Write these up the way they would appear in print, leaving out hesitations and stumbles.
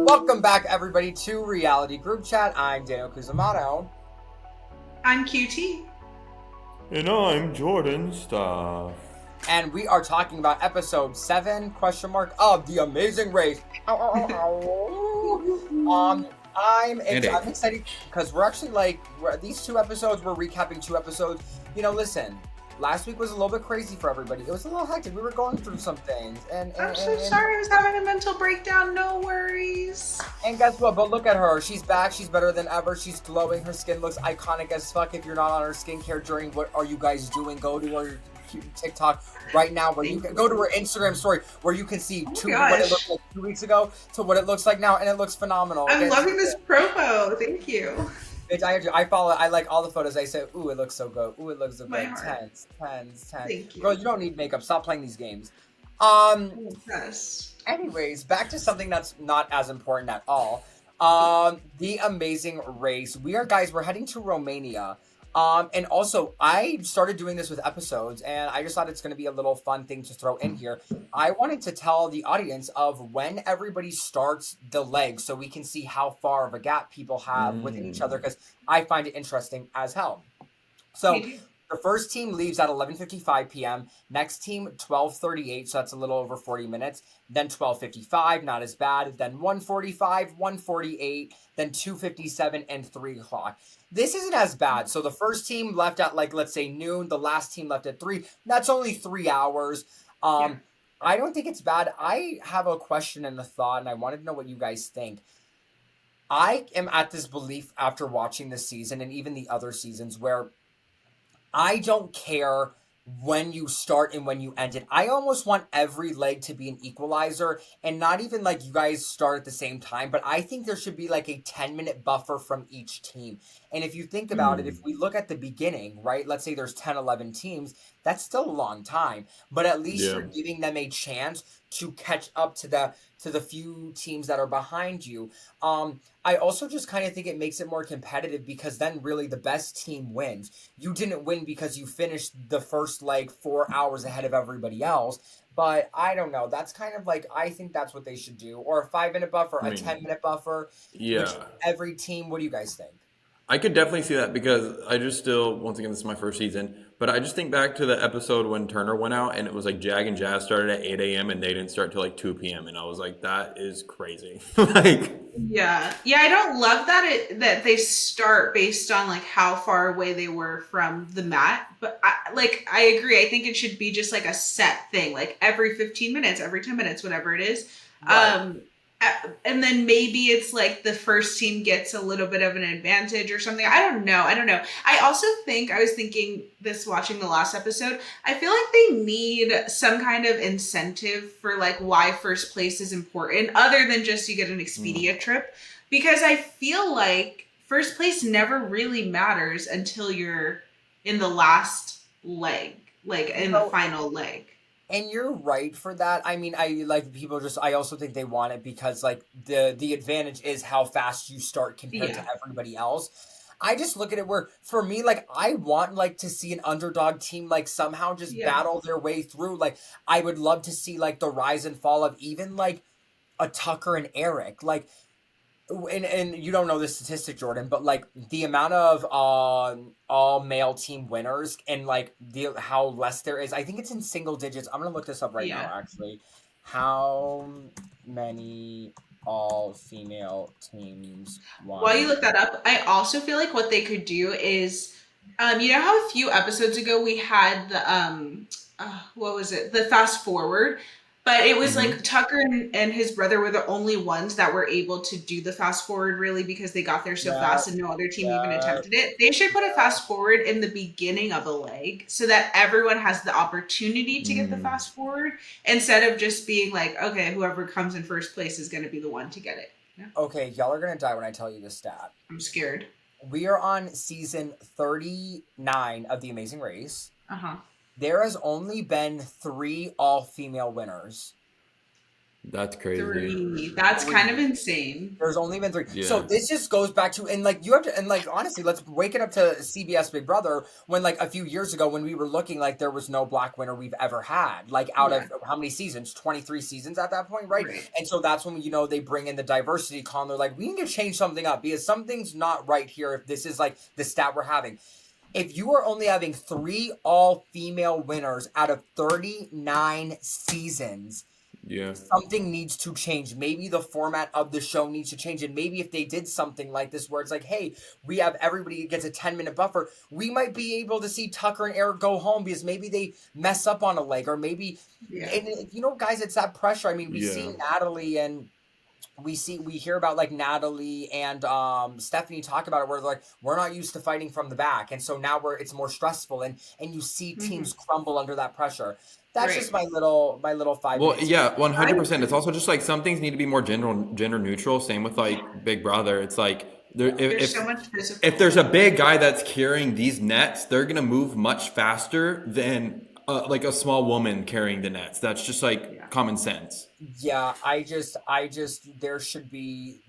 Welcome back, everybody, to Reality Group Chat. I'm Daniel Cusimano. I'm QT. And I'm Jordan Staff. And we are talking about episode 7, question mark, of The Amazing Race. Ow, ow, ow, ow. I'm excited because we're actually these 2 episodes, we're recapping 2 episodes. Listen, last week was a little bit crazy for everybody. It was a little hectic. We were going through some things. I'm so sorry I was having a mental breakdown. No worries. And guess what? But look at her. She's back. She's better than ever. She's glowing. Her skin looks iconic as fuck. If you're not on her skincare journey, what are you guys doing? Go to her TikTok right now, where you can go to her Instagram story, where you can see what it looked like 2 weeks ago to what it looks like now, and it looks phenomenal. I'm loving this promo. Thank you. I follow. I like all the photos. I say, "Ooh, it looks so good. Ooh, it looks so good." Tens. Thank you. Girl, you don't need makeup. Stop playing these games. Yes. Anyways, back to something that's not as important at all. The Amazing Race. We're heading to Romania. And also, I started doing this with episodes, and I just thought it's going to be a little fun thing to throw in here. I wanted to tell the audience of when everybody starts the leg, so we can see how far of a gap people have within each other, because I find it interesting as hell. So the first team leaves at 11:55 p.m. Next team 12:38, so that's a little over 40 minutes. Then 12:55, not as bad. Then 1:45, 1:48, then 2:57, and 3 o'clock. This isn't as bad. So the first team left at, let's say noon. The last team left at 3. That's only 3 hours. I don't think it's bad. I have a question and a thought, and I wanted to know what you guys think. I am at this belief after watching this season and even the other seasons where I don't care when you start and when you end it. I almost want every leg to be an equalizer, and not even like you guys start at the same time, but I think there should be like a 10-minute buffer from each team. And if you think about it, if we look at the beginning, right, let's say there's 10, 11 teams, that's still a long time, but at least you're giving them a chance to catch up to the few teams that are behind you. I also just kind of think it makes it more competitive, because then really the best team wins. You didn't win because you finished the first leg 4 hours ahead of everybody else. But I don't know. That's kind of I think that's what they should do. Or a 5-minute buffer, a 10-minute buffer. Yeah. Every team. What do you guys think? I could definitely see that, because I just once again, this is my first season, but I just think back to the episode when Turner went out and it was like Jag and Jazz started at 8 a.m. and they didn't start till 2 p.m. And I was like, that is crazy. Yeah, I don't love that they start based on how far away they were from the mat, but I agree. I think it should be just a set thing, every 15 minutes, every 10 minutes, whatever it is. Right. And then maybe it's the first team gets a little bit of an advantage or something. I don't know. I also think, I was thinking this watching the last episode, I feel like they need some kind of incentive for why first place is important, other than just you get an Expedia trip. Because I feel like first place never really matters until you're in the last leg, in the final leg. And you're right for that. I mean, I also think they want it because the advantage is how fast you start compared to everybody else. I just look at it where, for me, I want to see an underdog team somehow just battle their way through. I would love to see the rise and fall of even a Tucker and Eric. And you don't know the statistic, Jordan, but the amount of all male team winners and how less there is, I think it's in single digits. I'm gonna look this up right now, actually. How many all female teams won? While you look that up, I also feel like what they could do is, you know how a few episodes ago we had the what was it, the fast forward, but it was Tucker and his brother were the only ones that were able to do the fast forward, really, because they got there so fast and no other team even attempted it. They should put a fast forward in the beginning of a leg so that everyone has the opportunity to get the fast forward, instead of just being okay, whoever comes in first place is going to be the one to get it. Yeah. Okay, y'all are going to die when I tell you this stat. I'm scared. We are on season 39 of The Amazing Race. Uh-huh. There has only been 3 all-female winners. That's crazy. 3. That's kind of insane. There's only been 3. Yeah. So this just goes back to, and like you have to, and like honestly, let's wake it up to CBS Big Brother when like a few years ago when we were looking like there was no black winner we've ever had, like out of how many seasons? 23 seasons at that point, right? And so that's when they bring in the diversity column. They're like, we need to change something up because something's not right here if this is like the stat we're having. If you are only having 3 all-female winners out of 39 seasons, something needs to change. Maybe the format of the show needs to change. And maybe if they did something like this where it's like, hey, we have everybody gets a 10-minute buffer, we might be able to see Tucker and Eric go home because maybe they mess up on a leg or maybe, and guys, it's that pressure. I mean, we see Natalie and we hear about like Natalie and Stephanie talk about it where they're like, we're not used to fighting from the back. And so now it's more stressful and you see teams crumble under that pressure. That's just my little 5 Well, minutes. yeah, 100%. It's also just like some things need to be more gender neutral. Same with like Big Brother. It's like there's so much physical. If there's a big guy that's carrying these nets, they're gonna move much faster than like a small woman carrying the nets. That's just like common sense. Yeah, I just there should be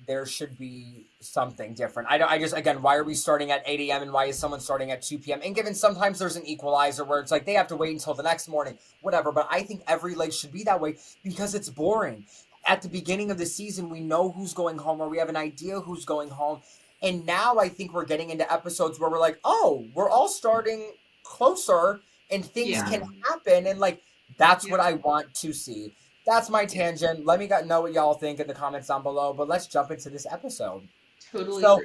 something different. I just again, why are we starting at 8 a.m. and why is someone starting at 2 p.m.? And given sometimes there's an equalizer where it's like they have to wait until the next morning, whatever. But I think every leg should be that way because it's boring. At the beginning of the season, we know who's going home or we have an idea who's going home. And now I think we're getting into episodes where we're like, oh, we're all starting closer and things can happen. And like, that's what I want to see. That's my tangent. Let me know what y'all think in the comments down below, but let's jump into this episode. Totally. So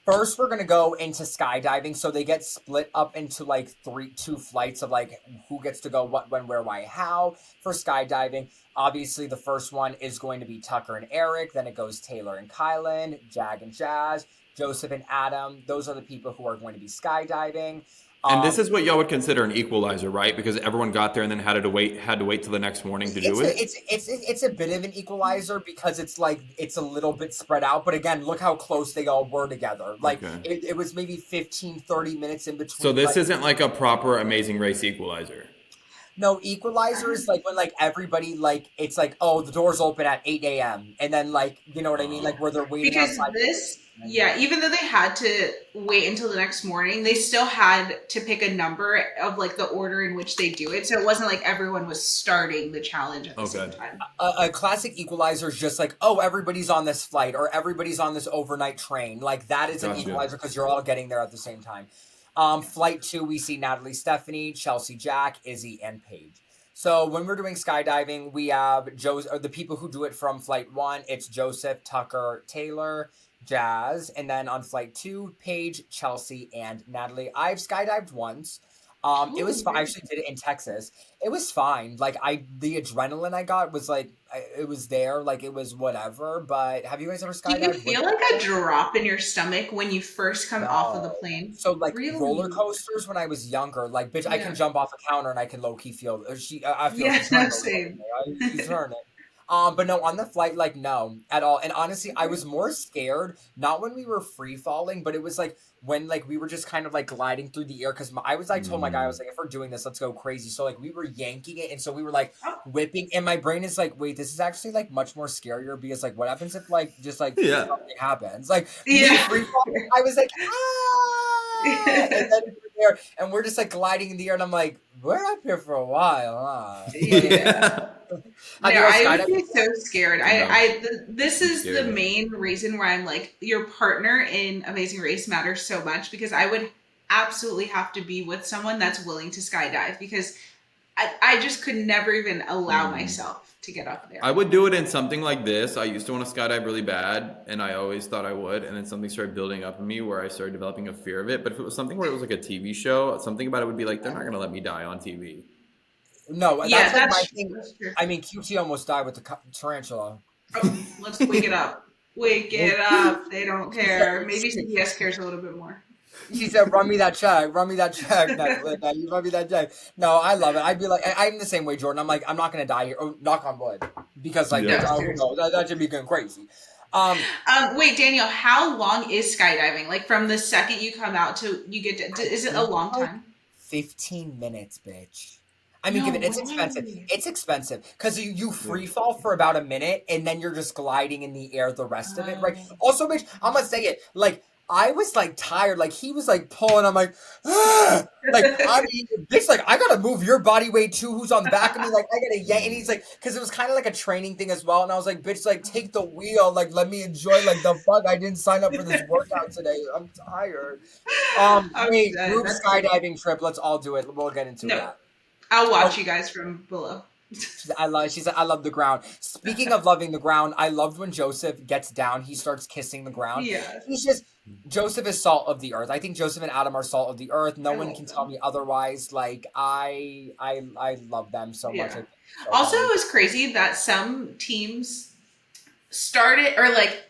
first we're going to go into skydiving. So they get split up into like 2 flights of like who gets to go what, when, where, why, how for skydiving. Obviously the first one is going to be Tucker and Eric. Then it goes Taylor and Kylan, Jag and Jazz, Joseph and Adam. Those are the people who are going to be skydiving. And this is what y'all would consider an equalizer, right? Because everyone got there and then had to wait till the next morning to do it. It's a bit of an equalizer because it's like it's a little bit spread out. But again, look how close they all were together. Like it was maybe 15, 30 minutes in between. So this isn't like a proper Amazing Race equalizer. No, equalizer is like when like everybody like it's like, oh, the doors open at 8 a.m. and then like you know what I mean, like where they're waiting because outside. Even though they had to wait until the next morning, they still had to pick a number of like the order in which they do it. So it wasn't like everyone was starting the challenge at the same time. A classic equalizer is just like, oh, everybody's on this flight or everybody's on this overnight train. Like that is an equalizer because you're all getting there at the same time. Flight 2, we see Natalie, Stephanie, Chelsea, Jack, Izzy, and Paige. So when we're doing skydiving, we have the people who do it from Flight 1. It's Joseph, Tucker, Taylor, Jazz, and then on Flight 2, Paige, Chelsea, and Natalie. I've skydived once. It was fine. I actually did it in Texas. It was fine. Like the adrenaline I got was like it was there. Like it was whatever. But have you guys ever skydived? Do you feel like a drop in your stomach when you first come off of the plane? So like roller coasters when I was younger, like bitch, I can jump off a counter and I can low key feel. I feel same. You turn it. But no, on the flight, like no, at all. And honestly, I was more scared, not when we were free falling, but it was like when like we were just kind of like gliding through the air. Cause I told my guy, I was like, if we're doing this, let's go crazy. So like we were yanking it. And so we were like whipping and my brain is like, wait, this is actually like much more scarier because like what happens if like, just like something happens? Like free fall, I was like, and then we're there and we're just like gliding in the air and I'm like, we're up here for a while, huh? I would be so scared. This is the main reason where I'm like, your partner in Amazing Race matters so much because I would absolutely have to be with someone that's willing to skydive because I just could never even allow myself to get up there. I would do it in something like this. I used to want to skydive really bad and I always thought I would. And then something started building up in me where I started developing a fear of it. But if it was something where it was like a TV show, something about it would be like, they're not going to let me die on TV. No, that's like my thing. I mean, QT almost died with the tarantula. Oh, let's wake it up. Wake it up. They don't care. Maybe CBS cares a little bit more. He said, run me that check. Run me that check. You run me that check. No, I love it. I'd be like, I'm the same way, Jordan. I'm like, I'm not going to die here. Oh, knock on wood. Because, like, that should be going crazy. Wait, Daniel, how long is skydiving? Like, from the second you come out to you get to, is it a long time? 15 minutes, bitch. I mean, give No it. It's expensive. way. It's expensive because you Yeah. free fall for about a minute and then you're just gliding in the air the rest of it, right? Oh. Also, bitch, I'm gonna say it. Like I was like tired. Like he was like pulling. I'm like, ah! Like I mean, bitch, like I gotta move your body weight too. Who's on back of me? Like I gotta yank. And he's like, because it was kind of like a training thing as well. And I was like, bitch, like take the wheel. Like let me enjoy. Like the fuck, I didn't sign up for this workout today. I'm tired. I'm Hey, dead. group That's funny. skydiving trip. Let's all do it. We'll get into No, that. I'll Oh, watch you guys from below. she said, I love the ground. Speaking of loving the ground, I loved when Joseph gets down, he starts kissing the ground. Yeah, He's just, Joseph is salt of the earth. I think Joseph and Adam are salt of the earth. No I one love can tell them. me otherwise. Like, I love them so much. I Yeah. think they're so Also, funny. it was crazy that some teams started or like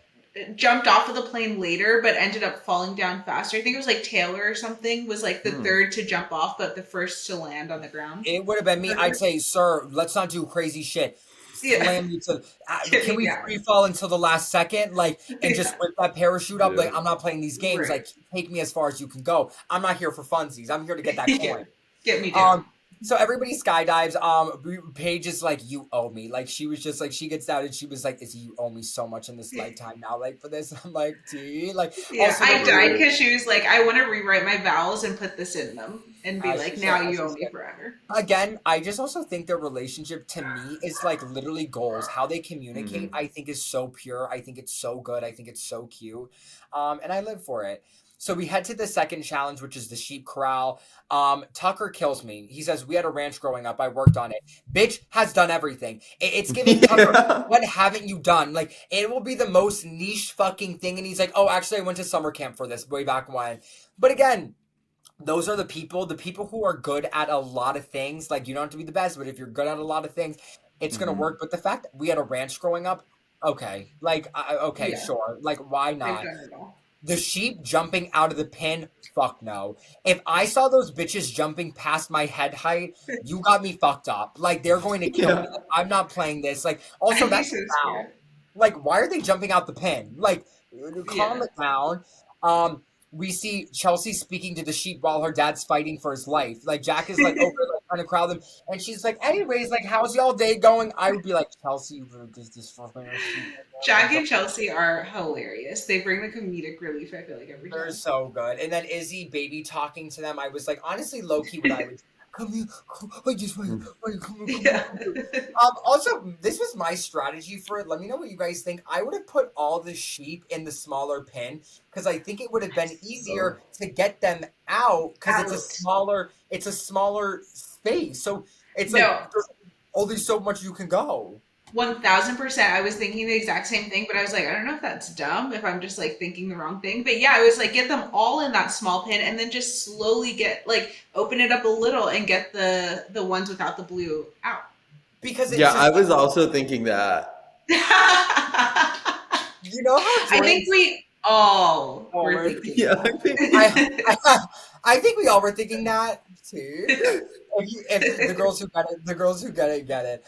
jumped off of the plane later, but ended up falling down faster. I think it was like Taylor or something was like the Hmm. third to jump off, but the first to land on the ground. It would have been me. I'd say, sir, let's not do crazy shit. Yeah, Slam you to. get Can me we down. free fall until the last second, like, and just Yeah, rip that parachute up? Yeah. Like, I'm not playing these games. right. Like, take me as far as you can go. I'm not here for funsies. I'm here to get that Yeah, coin. get me down. Um, so everybody skydives. Paige is like, "You owe me." Like she was just like, she gets down and she was like, "Izzy, you owe me so much in this lifetime now. Like for this." I'm like, "T." Like Yeah, also the I died True. because she was like, I want to rewrite my vowels and put this in them and be she like, said, now you she owe me said, forever. again, I just also think their relationship to me is like literally goals. How they communicate, Hmm. I think is so pure. I think it's so good. I think it's so cute. And I live for it. So we head to the second challenge, which is the sheep corral. Tucker kills me. He says, "We had a ranch growing up. I worked on it. Bitch has done everything. It's giving Tucker, Yeah. what haven't you done? Like, it will be the most niche fucking thing. And he's like, oh, actually, I went to summer camp for this way back when. But again, those are the people who are good at a lot of things. Like you don't have to be the best, but if you're good at a lot of things, it's gonna Hmm. work. But the fact that we had a ranch growing up, okay, like okay, Yeah, sure, like why they've not? done it all. The sheep jumping out of the pen, fuck no. If I saw those bitches jumping past my head height, you got me fucked up. Like they're going to kill me. Yeah. Like, I'm not playing this. Like also I'd be that's so foul. scared. Like why are they jumping out the pen? Like calm Yeah. it down. We see Chelsea speaking to the sheep while her dad's fighting for his life. Like Jack is like over like trying to crowd them, and she's like, "Anyways, like how's y'all day going?" I would be like, "Chelsea, you just this fucking sheep." Jack and Chelsea are hilarious. They bring the comedic relief, I feel like, every They're time. so good. And then Izzy baby talking to them, I was like, honestly, low key, what I would come here, I just want to come here, come here, Yeah. come here. Also, this was my strategy for it. Let me know what you guys think. I would have put all the sheep in the smaller pen because I think it would have been Oh. easier to get them out because Out. it's a smaller space. So it's like No, there's only so much you can go. 1000%. I was thinking the exact same thing, but I was like, I don't know if that's dumb, if I'm just like thinking the wrong thing. But yeah, I was like, get them all in that small pin and then just slowly get like open it up a little and get the ones without the blue out. Because it's Yeah, just I was also thinking that. I you know how think Jordan's we all oh, were we're thinking Yeah, I think. I, I think we all were thinking that too. If the girls who get it, the girls who get it.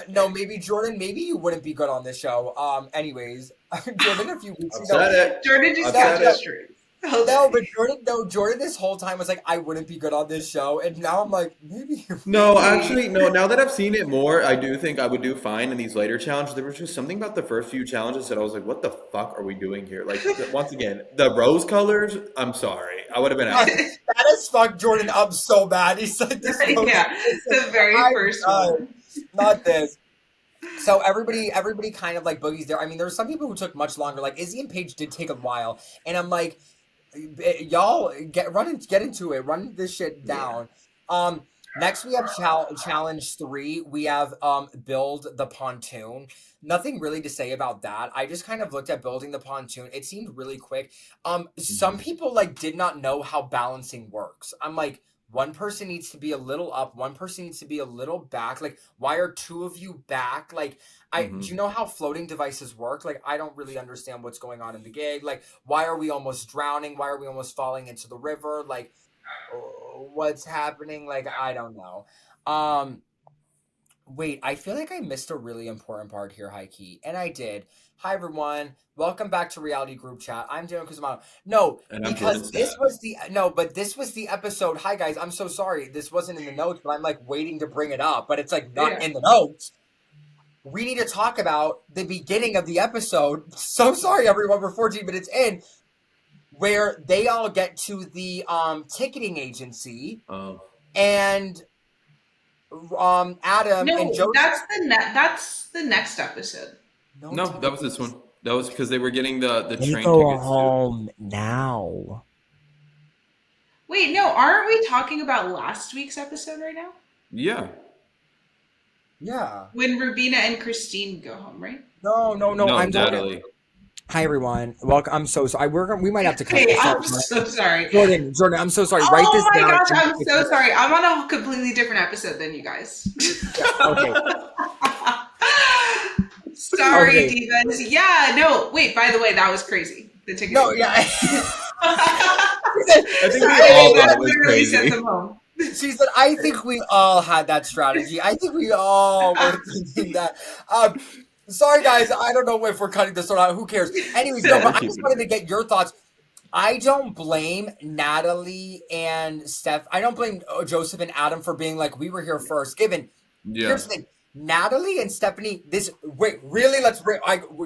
No, maybe Jordan, maybe you wouldn't be good on this show. Anyways, Jordan, a few weeks I've ago, said it. Jordan just I've no, catch said a no, it. string all no, day. but Jordan, no, Jordan, this whole time was like, I wouldn't be good on this show, and now I'm like, maybe. No, Maybe. actually, no. Now that I've seen it more, I do think I would do fine in these later challenges. There was just something about the first few challenges that I was like, "What the fuck are we doing here?" Like, once again, the rose colors. I'm sorry, I would have been out. That has fucked Jordan up so bad. He's like, this rose. Yeah, It's like, the very I'm first done. one. Not this. So everybody kind of like boogies there. I mean, there were some people who took much longer. Like Izzy and Paige did take a while, and I'm like, y'all get into it, run this shit Yeah. down. Next we have challenge 3. We have build the pontoon. Nothing really to say about that. I just kind of looked at building the pontoon. It seemed really quick. Some Mhm. people like did not know how balancing works. I'm like, one person needs to be a little up, one person needs to be a little back. Like, why are two of you back? Like, do you Mhm. know how floating devices work? Like, I don't really understand what's going on in the gig. Like, why are we almost drowning? Why are we almost falling into the river? Like, what's happening? Like, I don't know. Um, Wait, I feel like I missed a really important part here, high key, and I did. Hi everyone, welcome back to Reality Group Chat. I'm Daniel Kuzumano. No, And I'm Jordan because this Staff. was the no, but this was the episode. Hi guys, I'm so sorry. This wasn't in the notes, but I'm like waiting to bring it up, but it's like not Yeah. in the notes. We need to talk about the beginning of the episode. So sorry everyone, we're 14 minutes in, where they all get to the ticketing agency and Adam and No, Joseph. that's the next episode. No, No, that was this one. That was because they were getting the They train go tickets. home now. Wait, no, aren't we talking about last week's episode right now? Yeah. Yeah. When Rubina and Christine go home, right? No. I'm talking. Natalie. Hi everyone. Welcome. I'm so sorry. We might have to cut Hey, this I'm out. so sorry. Jordan, I'm so sorry. Write this Oh my down. gosh, I'm so sorry. I'm on a completely different episode than you guys. Okay. Sorry, Okay. divas. Yeah, no. Wait, by the way, that was crazy. The ticket. No, yeah. I think Sorry, we all that thought it was literally sent crazy. them home. She said, I think we all had that strategy. I think we all were thinking that. Sorry, guys. I don't know if we're cutting this or not. Who cares? Anyways, no, but I just wanted to get your thoughts. I don't blame Natalie and Steph. I don't blame Joseph and Adam for being like, we were here first. Given, here's the thing. Natalie and Stephanie, really,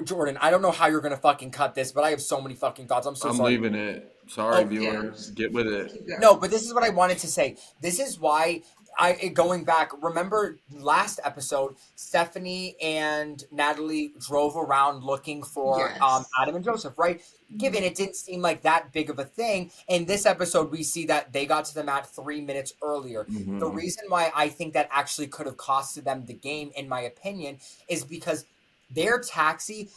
Jordan, I don't know how you're going to fucking cut this, but I have so many fucking thoughts. I'm so sorry. I'm leaving it. Sorry, Oh, viewers. Get with it. No, but this is what I wanted to say. This is why going back, remember last episode, Stephanie and Natalie drove around looking for Yes. Adam and Joseph, right? Given it didn't seem like that big of a thing. In this episode, we see that they got to the mat 3 minutes earlier. Mhm. The reason why I think that actually could have costed them the game, in my opinion, is because their taxi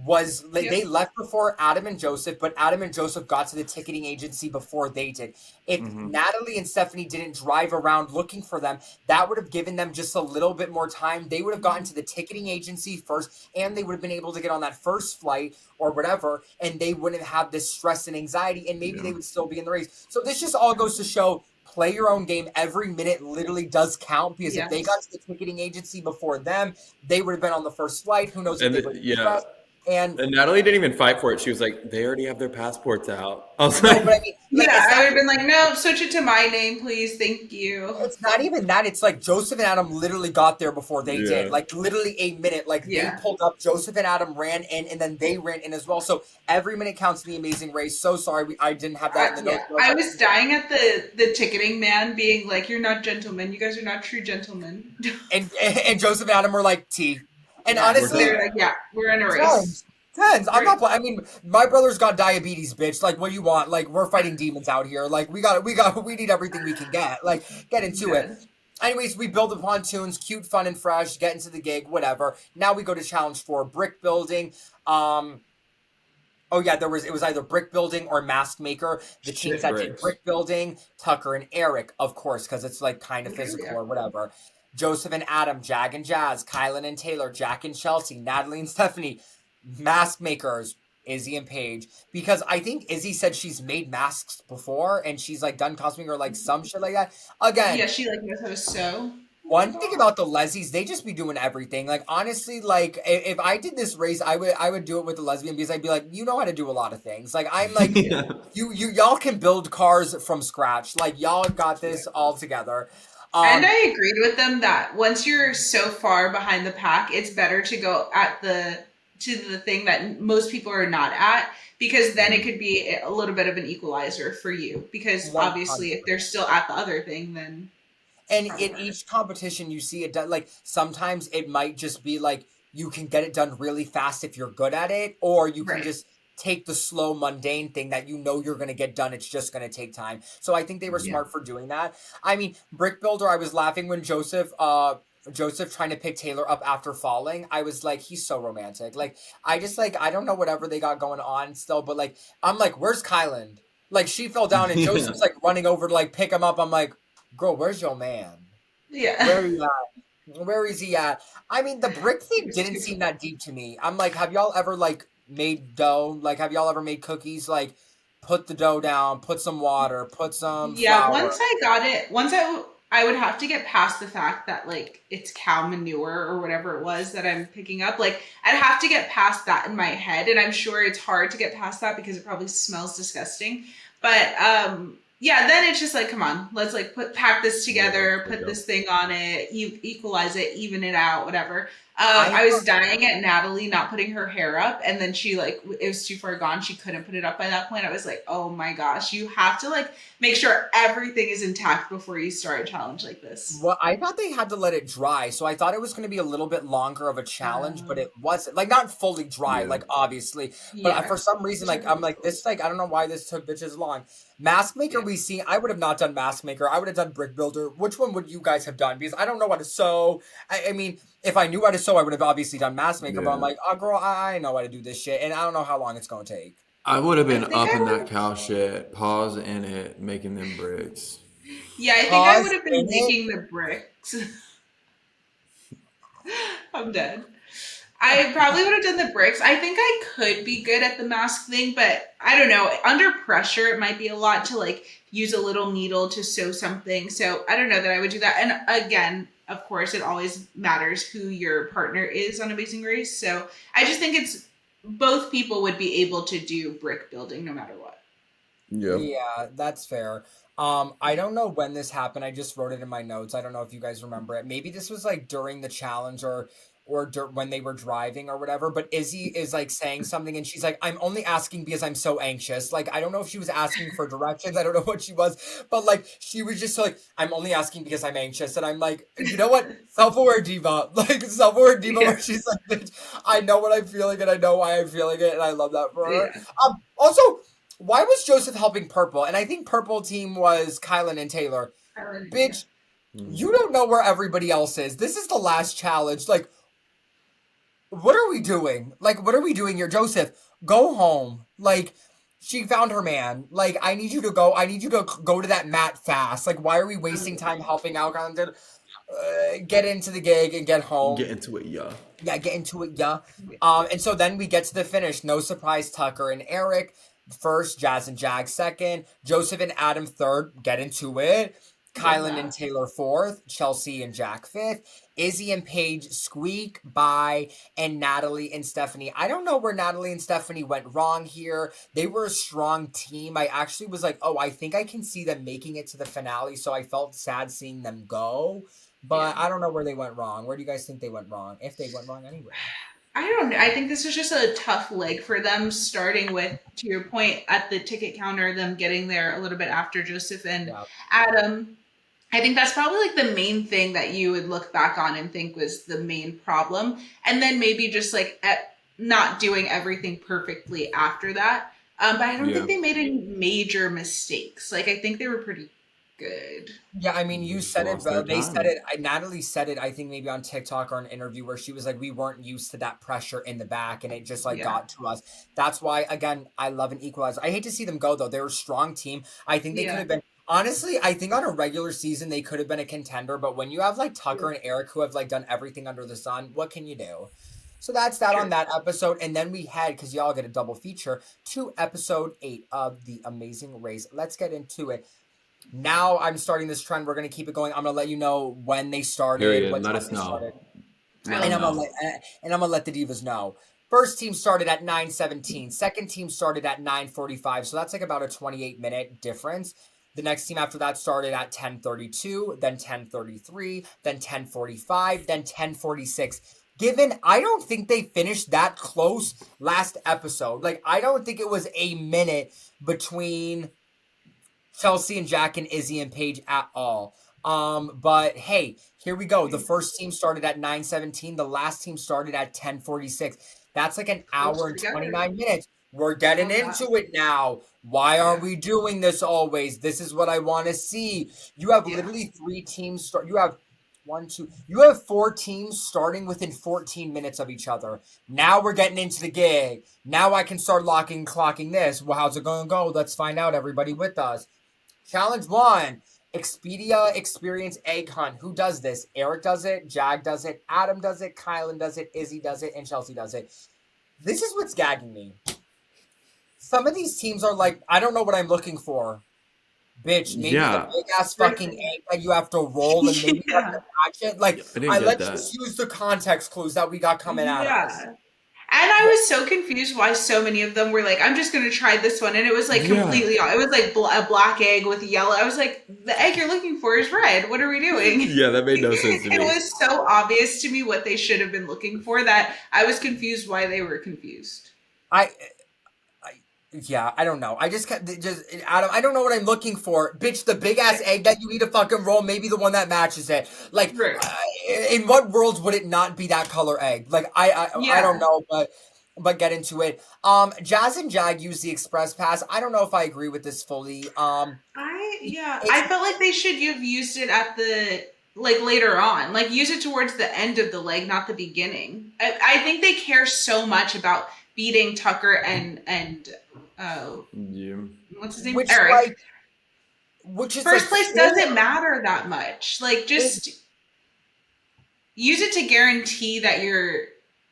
was they left before Adam and Joseph, but Adam and Joseph got to the ticketing agency before they did. If Natalie and Stephanie didn't drive around looking for them, that would have given them just a little bit more time. They would have gotten to the ticketing agency first, and they would have been able to get on that first flight or whatever, and they wouldn't have this stress and anxiety, and maybe they would still be in the race. So this just all goes to show, play your own game. Every minute literally does count, because if they got to the ticketing agency before them, they would have been on the first flight. Who knows if they would have stressed. And Natalie didn't even fight for it. She was like, they already have their passports out. I was no, like, but I mean, like, I would have been like, no, switch it to my name, please. Thank you. it's not even that. It's like Joseph and Adam literally got there before they did. Like literally a minute. Like they pulled up, Joseph and Adam ran in, and then they ran in as well. So every minute counts in the Amazing Race. So sorry, I didn't have that in the notes. I was dying at the ticketing man being like, you're not gentlemen. You guys are not true gentlemen. And Joseph and Adam were like, T. And honestly, they're like, we're in a race. Tens. I'm not. I mean, my brother's got diabetes, bitch. Like, what do you want? Like, we're fighting demons out here. Like, we need everything we can get. Like, get into it. Anyways, we build the pontoons, cute, fun, and fresh. Get into the gig, whatever. Now we go to challenge 4, brick building. Oh yeah, it was either brick building or mask maker. The teams that did brick building, Tucker and Eric, of course, because it's like kind of physical or whatever. Joseph and Adam, Jag and Jazz, Kylan and Taylor, Jack and Chelsea, Natalie and Stephanie. Mask makers, Izzy and Paige, because I think Izzy said she's made masks before and she's like done costuming or like some shit like that. Again, she like knows how to sew. One thing about the Lesbies, they just be doing everything. Like honestly, like if I did this race, I would do it with the lesbian, because I'd be like, you know how to do a lot of things. Like I'm like, y'all can build cars from scratch. Like y'all got this all together. And I agreed with them that once you're so far behind the pack, it's better to go to the thing that most people are not at, because then it could be a little bit of an equalizer for you, because obviously if they're still at the other thing, then and in each competition you see it done. Like sometimes it might just be like you can get it done really fast if you're good at it, or you can just take the slow mundane thing that you know you're going to get done. It's just going to take time. So I think they were smart for doing that. I mean, brick builder, I was laughing when Joseph trying to pick Taylor up after falling. I was like, he's so romantic. Like, I just like, I don't know whatever they got going on still, but like, I'm like, where's Kylan? Like, she fell down and Joseph's like running over to like pick him up. I'm like, girl, where's your man? Yeah. Where are you at? Where is he at? I mean, the brick thing didn't seem that deep to me. I'm like, have y'all ever like made dough? Like, have y'all ever made cookies? Like, put the dough down, put some water, put some flour. Once I got it, I would have to get past the fact that like it's cow manure or whatever it was that I'm picking up. Like I'd have to get past that in my head, and I'm sure it's hard to get past that because it probably smells disgusting. But yeah, then it's just like, come on, let's like pack this together, put this thing on it, equalize it, even it out, whatever. I was dying at Natalie not putting her hair up, and then she like it was too far gone. She couldn't put it up by that point. I was like, oh my gosh, you have to like make sure everything is intact before you start a challenge like this. Well, I thought they had to let it dry, so I thought it was going to be a little bit longer of a challenge, but it wasn't. Like, not fully dry, like, obviously. But for some reason, like, I'm like, this, like, I don't know why this took bitches long. Mask Maker, we see, I would have not done Mask Maker. I would have done Brick Builder. Which one would you guys have done? Because I don't know how to sew. I mean, if I knew how to sew, I would have obviously done Mask Maker, but I'm like, oh, girl, I know how to do this shit, and I don't know how long it's going to take. I would have been up in that cow shit, paws in it, making them bricks. Yeah, I think I would have been making the bricks. I'm dead. I probably would have done the bricks. I think I could be good at the mask thing, but I don't know. Under pressure, it might be a lot to like use a little needle to sew something. So I don't know that I would do that. And again, of course, it always matters who your partner is on Amazing Race. So I just think it's both people would be able to do brick building no matter what. Yeah, that's fair. I don't know when this happened. I just wrote it in my notes. I don't know if you guys remember it. Maybe this was like during the challenge or when they were driving or whatever. But Izzy is like saying something, and she's like, "I'm only asking because I'm so anxious." Like, I don't know if she was asking for directions. I don't know what she was, but like she was just like, "I'm only asking because I'm anxious," and I'm like, you know what, self-aware diva, like self-aware diva, where she's like, "Bitch, I know what I'm feeling and I know why I'm feeling it," and I love that for her. Also, why was Joseph helping Purple? And I think Purple team was Kylan and Taylor. Bitch, you don't know where everybody else is. This is the last challenge. Like, what are we doing? Like, what are we doing here? Joseph, go home. Like, she found her man. Like, I need you to go. I need you to go to that mat fast. Like, why are we wasting time helping out? Get into the gig and get home. Get into it, yeah. Yeah, get into it, yeah. And so then we get to the finish. No surprise, Tucker and Eric first, Jazz and Jag second, Joseph and Adam third, get into it. Kylan and Taylor fourth, Chelsea and Jack fifth, Izzy and Paige squeak by, and Natalie and Stephanie. I don't know where Natalie and Stephanie went wrong here. They were a strong team. I actually was like, oh, I think I can see them making it to the finale, so I felt sad seeing them go. But I don't know where they went wrong. Where do you guys think they went wrong? If they went wrong anyway. I don't know. I think this was just a tough leg for them, starting with, to your point, at the ticket counter, them getting there a little bit after Joseph and Adam. I think that's probably like the main thing that you would look back on and think was the main problem. And then maybe just like not doing everything perfectly after that. But I don't think they made any major mistakes. Like, I think they were pretty good. Yeah, I mean, you said it, they said it, Natalie said it, I think maybe on TikTok or an interview where she was like, we weren't used to that pressure in the back, and it just like got to us. That's why, again, I love an equalizer. I hate to see them go, though. They're a strong team. I think they could have been, honestly, I think on a regular season, they could have been a contender, but when you have like Tucker and Eric who have like done everything under the sun, what can you do? So that's that on that episode, and then we head, because y'all get a double feature, to episode 8 of The Amazing Race. Let's get into it. Now I'm starting this trend. We're going to keep it going. I'm going to let you know when they started. What let time us they know. started. And I'm going to let the divas know. First team started at 9:17. Second team started at 9:45. So that's like about a 28-minute difference. The next team after that started at 10:32, then 10:33, then 10:45, then 10:46. Given, I don't think they finished that close last episode. Like, I don't think it was a minute between Chelsea and Jack and Izzy and Paige at all. But hey, here we go. The first team started at 9:17. The last team started at 10:46. That's like an hour and 29 minutes. We're getting into it now. Why are we doing this always? This is what I want to see. You have literally 3 teams. You have 4 teams starting within 14 minutes of each other. Now we're getting into the gig. Now I can start locking and clocking this. Well, how's it going to go? Let's find out, everybody with us. Challenge 1, Expedia Experience Egg Hunt. Who does this? Eric does it, Jag does it, Adam does it, Kylan does it, Izzy does it, and Chelsea does it. This is what's gagging me. Some of these teams are like, I don't know what I'm looking for. bitch, maybe the Yeah, big ass fucking egg that you have to roll and maybe you have to Yeah. catch it. Like, I didn't get let's just that. use the context clues that we got coming at us. Yeah. And I was so confused why so many of them were like, I'm just going to try this one. And it was like Yeah, completely, it was like a black egg with yellow. I was like, the egg you're looking for is red. What are we doing? yeah, that made no sense to It me. was so obvious to me what they should have been looking for that I was confused why they were confused. I, yeah, I don't know. I just Adam. I don't know what I'm looking for, bitch. The big ass egg that you need to fucking roll, maybe the one that matches it. Like, Right. in what worlds would it not be that color egg? Like, I don't Yeah. know, but get into it. Jazz and Jag use the express pass. I don't know if I agree with this fully. I It's felt like they should have used it at the like later on, like use it towards the end of the leg, not the beginning. I think they care so much about beating Tucker and Yeah. what's his name, which Eric. like which is like First place doesn't matter that much. Like it, just use it to guarantee that you're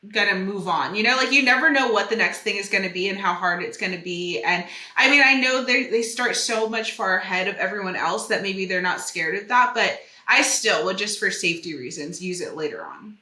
gonna move on. You know, like you never know what the next thing is gonna be and how hard it's gonna be. And I mean, I know they start so much far ahead of everyone else that maybe they're not scared of that, but I still would just for safety reasons use it later on.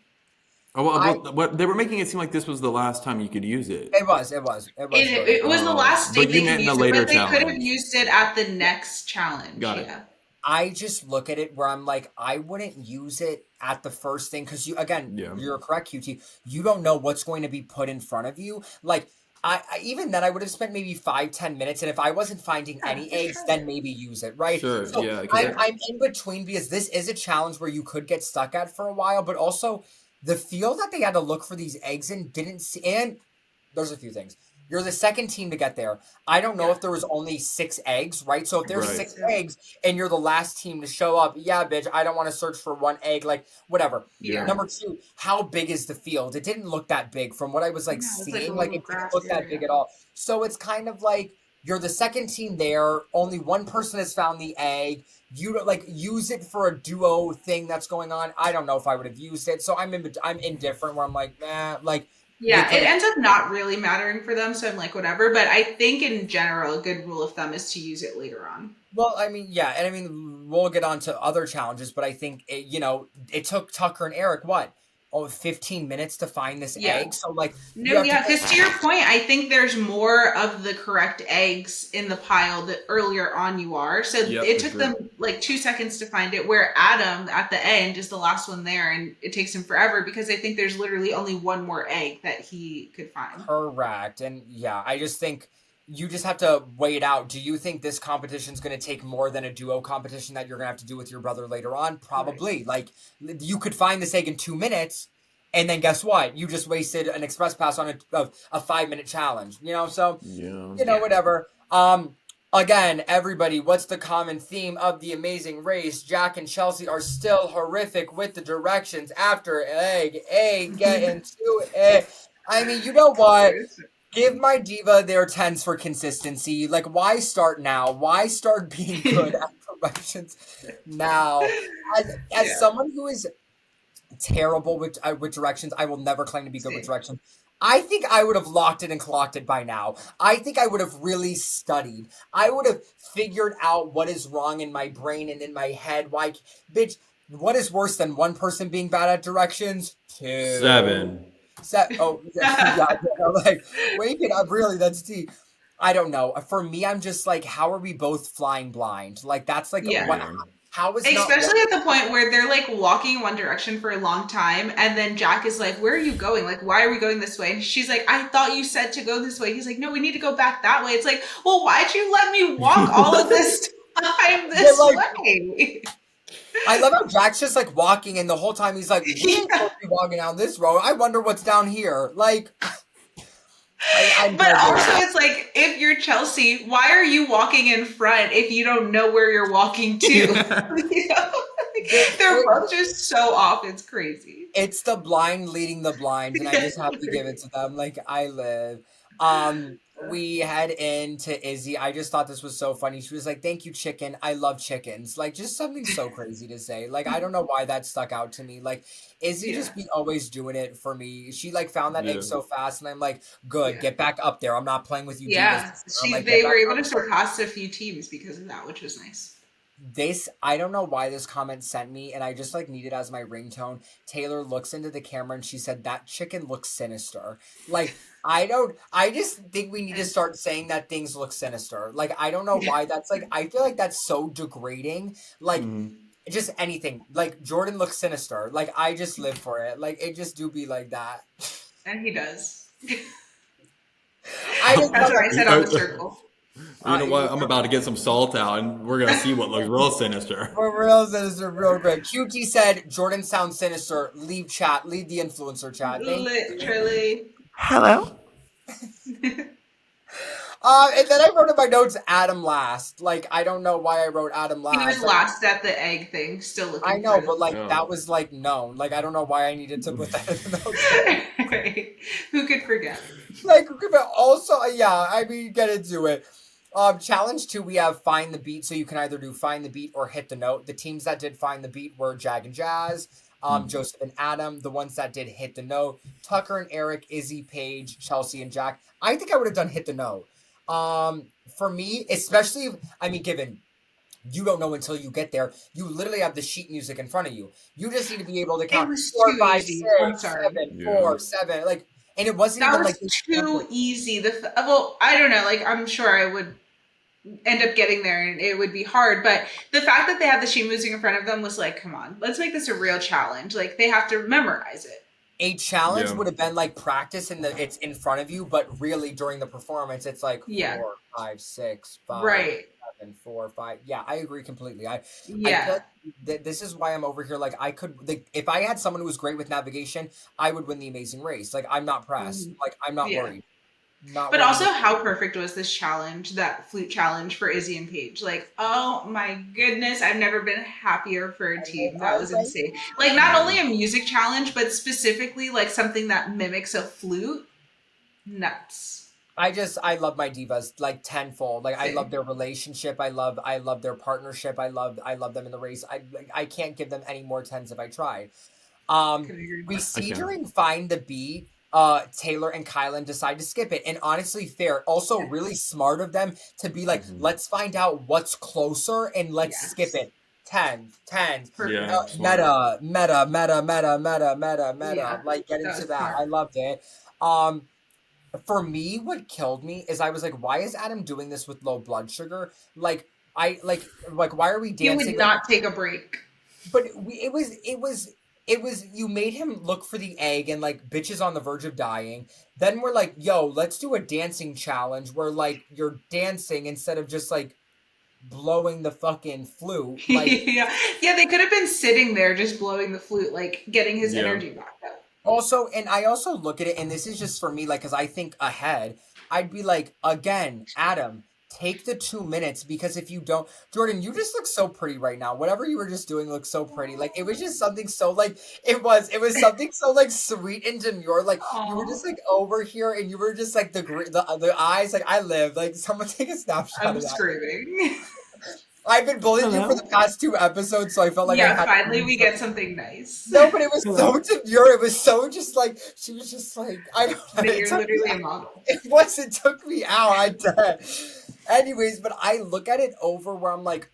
Oh, well, I what they were making it seem like this was the last time you could use it. it was It, good. it was the last But day you they meant could in a use it, later but they could have challenge. used it at the next challenge. Got it. Yeah. I just look at it where I'm like, I wouldn't use it at the first thing because Yeah. you're correct, QT. You don't know what's going to be put in front of you. Like, I even then I would have spent maybe 5-10 minutes, and if I wasn't finding Yeah, any just eggs, try then it. maybe use it, right? Sure. So Yeah. Because I'm in between because this is a challenge where you could get stuck at for a while, but also the field that they had to look for these eggs in didn't see. And there's a few things. You're the second team to get there. I don't know Yeah. if there was only 6 eggs, right? So if there's Right. six eggs and you're the last team to show up, yeah, bitch, I don't want to search for one egg, like whatever. Yeah. Yeah. Number two, how big is the field? It didn't look that big from what I was like No, it's like a seeing. Like little it didn't grass look that big area. at all. So it's kind of like you're the second team there. Only one person has found the egg. You don't like use it for a duo thing that's going on. I don't know if I would have used it. So I'm indifferent where I'm like, nah, like they Yeah, could it have. ends up not really mattering for them, so I'm like, whatever. But I think in general, a good rule of thumb is to use it later on. Well, I mean, yeah, and I mean, we'll get on to other challenges, but I think it took Tucker and Eric what, 15 minutes to find this Yeah. egg. So like, you No, have to yeah, get. because to your point, I think there's more of the correct eggs in the pile the earlier on you are. So Yep, it for took sure. them like 2 seconds to find it, where Adam at the end is the last one there, and it takes him forever because I think there's literally only one more egg that he could find. Correct, and yeah, I just think you just have to weigh it out. Do you think this competition is going to take more than a duo competition that you're going to have to do with your brother later on? Right. Probably. Like, you could find this egg in 2 minutes. And then guess what? You just wasted an express pass on a 5-minute challenge. So Yeah. Yeah. whatever. Again, everybody, what's the common theme of the amazing race? Jack and Chelsea are still horrific with the directions after egg, get into it. I mean, you know what? Give my diva their 10s for consistency. Like, why start now? Why start being good at directions now? As Yeah. someone who is terrible with directions, I will never claim to be good with Same. directions. I think I would have locked it and clocked it by now. I think I would have really studied. I would have figured out what is wrong in my brain and in my head. Why, bitch, what is worse than one person being bad at directions? 2. 7. Oh, yeah, like, wake it up, really, that's deep. I don't know. For me, I'm just like, how are we both flying blind? Like, that's like, Yeah. what, Yeah. how is not Especially at the point where they're like walking in one direction for a long time, and then Jack is like, "Where are you going? Like, why are we going this way?" And she's like, "I thought you said to go this way." He's like, "No, we need to go back that way." It's like, well, why'd you let me walk all of this time this way? I love how Jack's just like walking, and the whole time he's like, "We ain't supposed to be walking down this road. I wonder what's down here." Like, I'm But so also, it's like, if you're Chelsea, why are you walking in front if you don't know where you're walking to? Yeah. You know? They're both just so off. It's crazy. It's the blind leading the blind, and I just have to give it to them. Like, I live. We head into Izzy. I just thought this was so funny. She was like, "Thank you, chicken. I love chickens." Like, just something so crazy to say. Like, I don't know why that stuck out to me. Like, Izzy Yeah. just be always doing it for me. She like found that egg Yeah. so fast, and I'm like, "Good, Yeah. get back up there. I'm not playing with you divas." Yeah. I'm like, "Get They were back able up to surpass a few teams because of that, which was nice. this I don't know why this comment sent me and I just like need it as my ringtone. Taylor looks into the camera and she said that chicken looks sinister. Like I just think we need to start saying that things look sinister. Like I don't know why that's like I feel like that's so degrading. Like Mhm. just anything. Like Jordan looks sinister. Like I just live for it. Like it just do be like that. And he does. I just That's love what I it. said on the circle. You know what? I'm about to get some salt out, and we're gonna see what looks real sinister. For real, sinister, real great. QT said Jordan sounds sinister. Leave chat. Leave the influencer chat. Thank you. Literally. Hello? And then I wrote in my notes Adam last. Like I don't know why I wrote Adam He was last. last at the egg thing, still I looking know, for but like Oh. that was like known. Like I don't know why I needed to put that in the notes. Right. Who could forget? Like, but also, yeah. I mean, get into it. Challenge 2, we have Find the Beat. So you can either do Find the Beat or Hit the Note. The teams that did Find the Beat were Jag and Jazz, Joseph and Adam. The ones that did Hit the Note, Tucker and Eric, Izzy, Paige, Chelsea, and Jack. I think I would have done Hit the Note. For me, especially, I mean, given you don't know until you get there, you literally have the sheet music in front of you. You just need to be able to It count was 4, too 5, easy. I'm 6, sorry. 7, Yeah. 4, 7. Like, and it wasn't That even was like this too easy. Well, I don't know. Like, I'm sure I would end up getting there and it would be hard. But the fact that they had the sheet music in front of them was like, come on, let's make this a real challenge. Like, they have to memorize it. A challenge Yeah. would have been like practice it's in front of you, but really during the performance, it's like Yeah. 4, 5, 6, 5, Right. 7, 4, 5. Yeah, I agree completely. I feel Yeah. like this is why I'm over here. Like I could, like, if I had someone who was great with navigation, I would win the Amazing Race. Like I'm not pressed. Like I'm not Yeah. worried. Not But worried. also, how perfect was this challenge, that flute challenge for Izzy and Paige? Like, oh my goodness, I've never been happier for a team. That was insane. Like, not only a music challenge, but specifically like something that mimics a flute. Nuts. I love my divas like tenfold. Like I Same. love their relationship. I love their partnership. I love them in the race. I can't give them any more tens if I tried. Couldn't agree We more. see can. during Find the Beat, Taylor and Kylan decide to skip it. And honestly, fair. Also, really smart of them to be like, let's find out what's closer and let's Yes. skip it. 10. Perfect. Yeah. Smart. Meta. Yeah, Like, get that into was that. smart. I loved it. For me, what killed me is I was like, why is Adam doing this with low blood sugar? Like, why are we He dancing? would not take a break. But it was you made him look for the egg and like bitches on the verge of dying. Then we're like, yo, let's do a dancing challenge where like you're dancing instead of just like blowing the fucking flute. Like Yeah, they could have been sitting there just blowing the flute, like getting his Yeah. energy back up. also, and I also look at it, and this is just for me, like, because I think ahead, I'd be like, again, Adam, take the 2 minutes, because if you don't, Jordan, you just look so pretty right now. Whatever you were just doing looks so pretty. Like, it was just something so, like, it was something so, like, sweet and demure. Like, you were just, like, over here, and you were just, like, the eyes, like, I live. Like, someone take a snapshot I'm of that. screaming. I've been bullying you for the past 2 episodes, so I felt like I Yeah, had finally to we get something nice. No, but it was so demure. It was so just like she was just like I don't know. But It you're took me literally a out. model. It was. It took me out. I did. Anyways, but I look at it over where I'm like,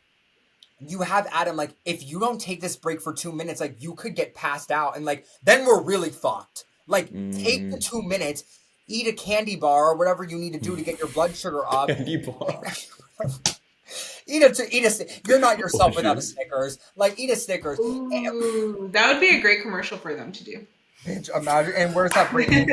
you have Adam. Like, if you don't take this break for 2 minutes, like you could get passed out, and like then we're really fucked. Like, take the 2 minutes, eat a candy bar or whatever you need to do to get your blood sugar up. Candy bar. Eat a. You're not yourself Oh, without a shoot. Snickers. Like, eat a Snickers. Ooh, that would be a great commercial for them to do. Bitch, imagine. And where's that brain?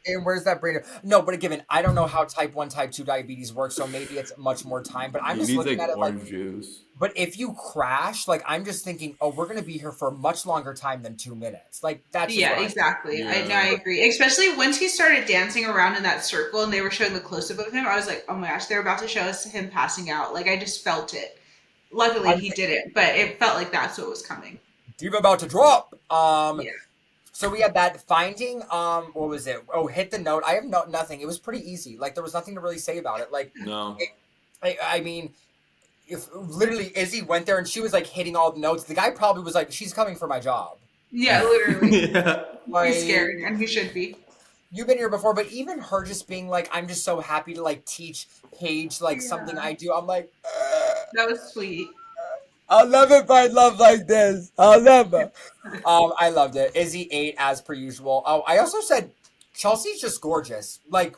And where's that brain? No, but again, I don't know how type 1, type 2 diabetes works, so maybe it's much more time. But I'm He just needs looking like at it like, orange juice. but if you crash, like I'm just thinking, oh, we're gonna be here for a much longer time than 2 minutes. Like that's just Yeah, what I- exactly. Yeah. I agree. Especially once he started dancing around in that circle and they were showing the close up of him, I was like, oh my gosh, they're about to show us him passing out. Like I just felt it. Luckily he didn't, but it felt like that's what was coming. Diva about to drop. Yeah. So we had that finding. What was it? Oh, hit the note. I have nothing. It was pretty easy. Like there was nothing to really say about it. Like, No. I mean, if literally Izzy went there and she was like hitting all the notes, the guy probably was like, "She's coming for my job." Yeah, literally. Yeah. He's Like scared, and he should be. you've been here before, but even her just being like, "I'm just so happy to like teach Paige like something Yeah. I do." I'm like, That was sweet. I'll never find love like this. I'll never. I loved it. Izzy ate as per usual. Oh, I also said Chelsea's just gorgeous. Like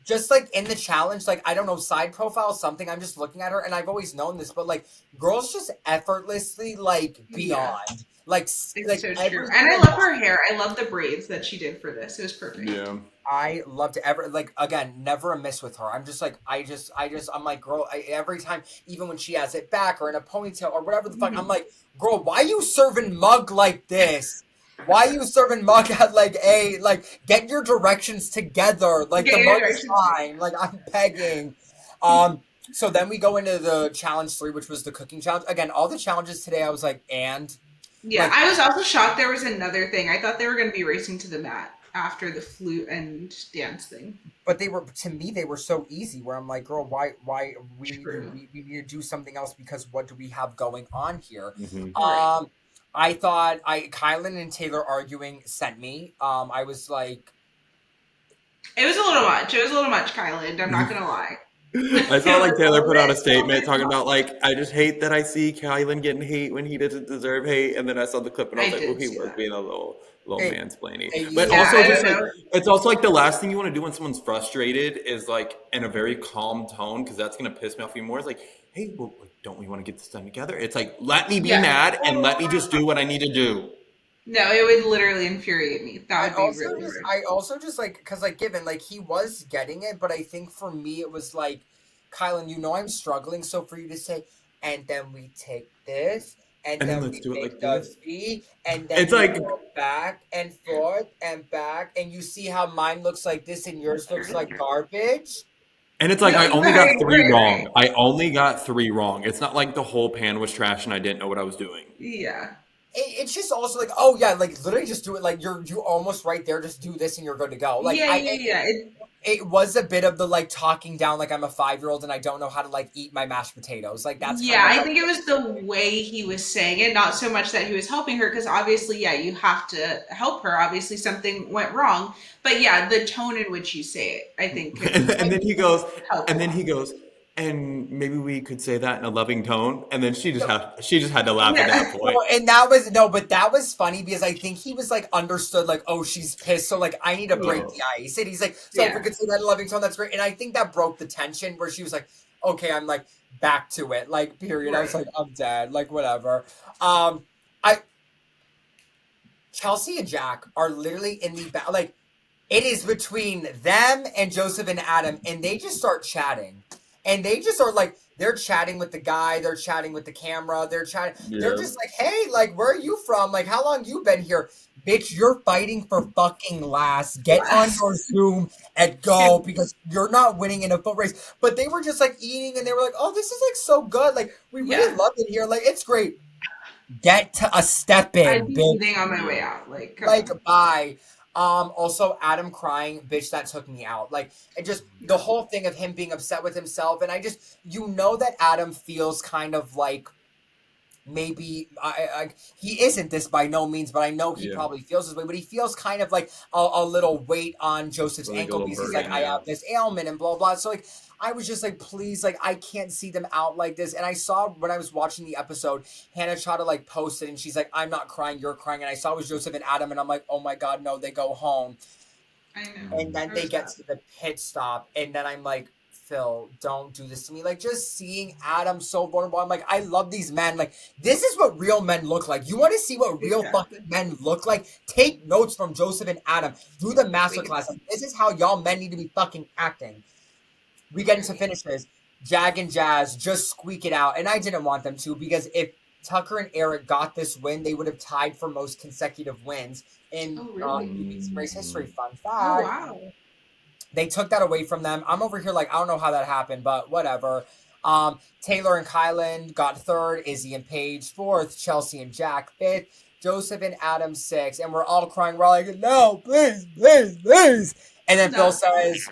just like in the challenge, like I don't know, side profile something. I'm just looking at her, and I've always known this, but like girls just effortlessly like Yeah. beyond. Like It's like so true. everything And I about love her hair. I love the braids that she did for this. It was perfect. Yeah. I love to ever like again never a miss with her. I'm just like I'm like girl. Every time, even when she has it back or in a ponytail or whatever the fuck, I'm like girl, why you serving mug like this? Why you serving mug at like a like get your directions together? Like Get the your mug is directions fine. Like I'm begging. So then we go into the challenge 3, which was the cooking challenge. Again, all the challenges today, I was like, and Yeah, like I was also shocked there was another thing. I thought they were going to be racing to the mat after the flute and dance thing. but they were to me they were so easy where I'm like, girl, why True. we need to do something else because what do we have going on here? Hmm. Right. I thought Kylan and Taylor arguing sent me. I was like It was a little much. It was a little much, Kylan. I'm not going to lie. I saw like Taylor put out a statement talking much. about like I just hate that I see Kylan getting hate when he doesn't deserve hate, and then I saw the clip and I I was like, oh, did he see was that. being a little hey, mansplaining. hey, But Yeah, also I just don't like know. it's also like the last thing you want to do when someone's frustrated is like in a very calm tone because that's gonna piss me off even more. It's like, hey, well, like, don't we want to get this done together? It's like let me be Yeah. mad and let me just do what I need to do. No, it would literally infuriate me. That would be really hard. I also just like because like given like he was getting it, but I think for me it was like, Kylan, you know I'm struggling, so for you to say, and then we take this, and And then then let's we do it make like the this. 3, and then It's you like go back and forth and back, and you see how mine looks like this and yours looks like garbage. and it's like I No, only got right, three right, right. wrong. I only got three wrong. It's not like the whole pan was trash and I didn't know what I was doing. Yeah. It's just also like, oh yeah, like literally just do it. Like you almost right there. Just do this and you're good to go. Like Yeah, yeah, yeah. it was a bit of the like talking down like I'm a 5-year-old and I don't know how to like eat my mashed potatoes. Like that's kind Yeah, of I how think it was the way he was saying it, not so much that he was helping her, because obviously, yeah, you have to help her. Obviously, something went wrong. But yeah, the tone in which you say it, I think, can And then he goes, help a and then lot. he goes, and maybe we could say that in a loving tone. And then no, she just had to laugh at Yeah. that point. no, and that was no, but that was funny because I think he was like understood like, oh, she's pissed, so like I need to break Oh. the ice, and he's like, so if we Yeah. could say that in a loving tone, that's great, and I think that broke the tension where she was like, okay, I'm like back to it, like period. I was Right. like, I'm dead, like whatever. I Chelsea and Jack are literally in the back, like it is between them and Joseph and Adam, and they just start chatting. And they just are like, they're chatting with the guy, they're chatting with the camera, they're chatting. They're Yeah. just like, hey, like, where are you from? Like, how long you been here? Bitch, you're fighting for fucking last. Get on Last. your Zoom and go because you're not winning in a foot race. But they were just like eating and they were like, oh, this is like so good. Like, we really Yeah. love it here. Like, it's great. Get to a step I'd in, be bitch. eating on my way Yeah. out. Like, come Like on. bye. Also Adam crying, bitch, that took me out. Like it just the whole thing of him being upset with himself, and I just you know that Adam feels kind of like maybe he isn't this by no means, but I know he Yeah. probably feels this way. But he feels kind of like a little weight on Joseph's Like a ankle little because he's like, burden, I yeah. have this ailment and blah blah. So like I was just like, please, like I can't see them out like this. And I saw when I was watching the episode, Hannah tried to like post it, and she's like, I'm not crying, you're crying. And I saw it was Joseph and Adam, and I'm like, oh my god, no, they go home. I know. And then It they was get bad. to the pit stop, and then I'm like, Phil, don't do this to me. Like just seeing Adam so vulnerable, I'm like, I love these men. Like this is what real men look like. You want to see what real Exactly. fucking men look like? Take notes from Joseph and Adam. Do the Wait, masterclass. Like, this is how y'all men need to be fucking acting. We get into finishes. Jag and Jazz just squeak it out, and I didn't want them to because if Tucker and Eric got this win, they would have tied for most consecutive wins in Oh, really? Amazing Race history. Fun Oh, fact. wow. They took that away from them. I'm over here like I don't know how that happened, but whatever. Taylor and Kylan got third, Izzy and Paige fourth, Chelsea and Jack fifth, Joseph and Adam 6, and we're all crying. We're all like, no, please, please, please. And then Phil says,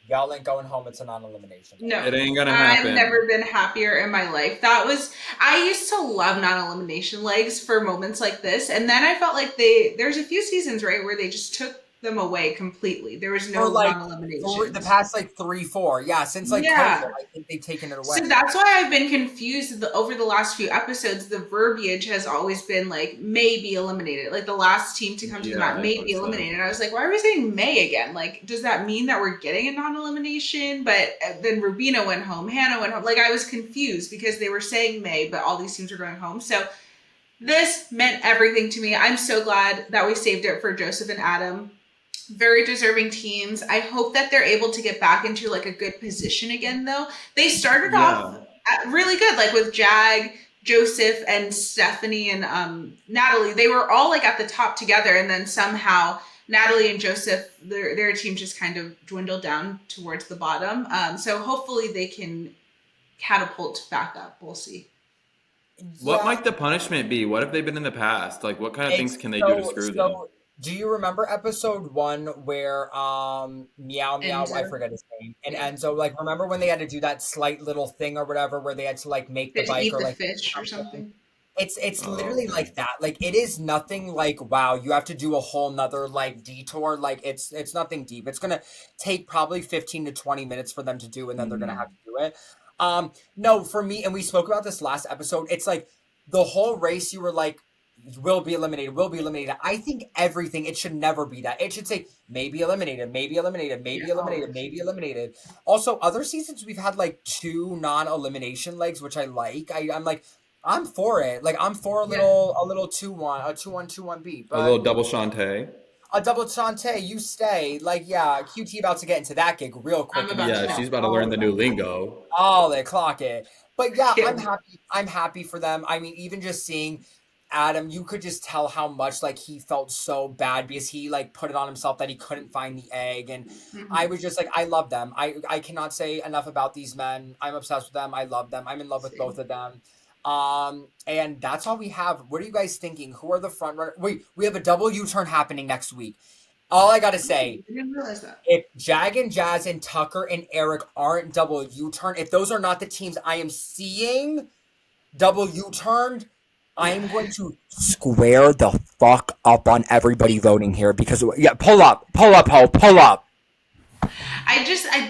y'all ain't going home. It's a non-elimination. No, It ain't gonna I've happen. never been happier in my life. I used to love non-elimination legs for moments like this. And then I felt like there's a few seasons, right, where they just took them away completely. There was no non-elimination. The past 3-4. Yeah, since COVID, I think they've taken it away. So that's why I've been confused over the last few episodes. The verbiage has always been like, may be eliminated. Like the last team to come to the mat may be eliminated. And I was like, why are we saying may again? Like, does that mean that we're getting a non-elimination? But then Rubina went home, Hannah went home. Like I was confused because they were saying may, but all these teams are going home. So this meant everything to me. I'm so glad that we saved it for Joseph and Adam. Very deserving teams. I hope that they're able to get back into like a good position again, though. They started off really good, like with Jag, Joseph, and Stephanie and Natalie. They were all like at the top together, and then somehow Natalie and Joseph, their team just kind of dwindled down towards the bottom. So hopefully they can catapult back up. We'll see. What might the punishment be? What have they been in the past? Like, what kind of things can they do to screw them? Do you remember episode 1 where Meow Meow, I forget his name, and Enzo, like, remember when they had to do that slight little thing or whatever where they had to like make the bike or like fish or something? It's literally like that. Like it is nothing like, wow, you have to do a whole nother like detour. Like it's nothing deep. It's gonna take probably 15 to 20 minutes for them to do, and then they're gonna have to do it. No, for me, and we spoke about this last episode, it's like the whole race you were like, will be eliminated. I think everything, it should never be that. It should say maybe eliminated, maybe eliminated, maybe eliminated, maybe eliminated. Also, other seasons we've had like 2 non-elimination legs, which I like. I'm like, I'm for it. Like I'm for a little 2-1, a 2-1 beat. But a little double Shantae. A double Shantae, you stay. Like, yeah, QT about to get into that gig real quick. She's about to learn the new lingo. Oh, they clock it. But yeah, I'm happy for them. I mean, even just seeing Adam, you could just tell how much like he felt so bad because he like put it on himself that he couldn't find the egg, and I was just like, I love them. I cannot say enough about these men. I'm obsessed with them. I love them. I'm in love with both of them. And that's all we have. What are you guys thinking? Who are the front runners? Wait, we have a double U-turn happening next week. All I gotta say, I didn't realize that. If Jag and Jazz and Tucker and Eric aren't double U-turn, if those are not the teams I am seeing double U-turned, I am going to square the fuck up on everybody voting here because, yeah, pull up, ho, pull up.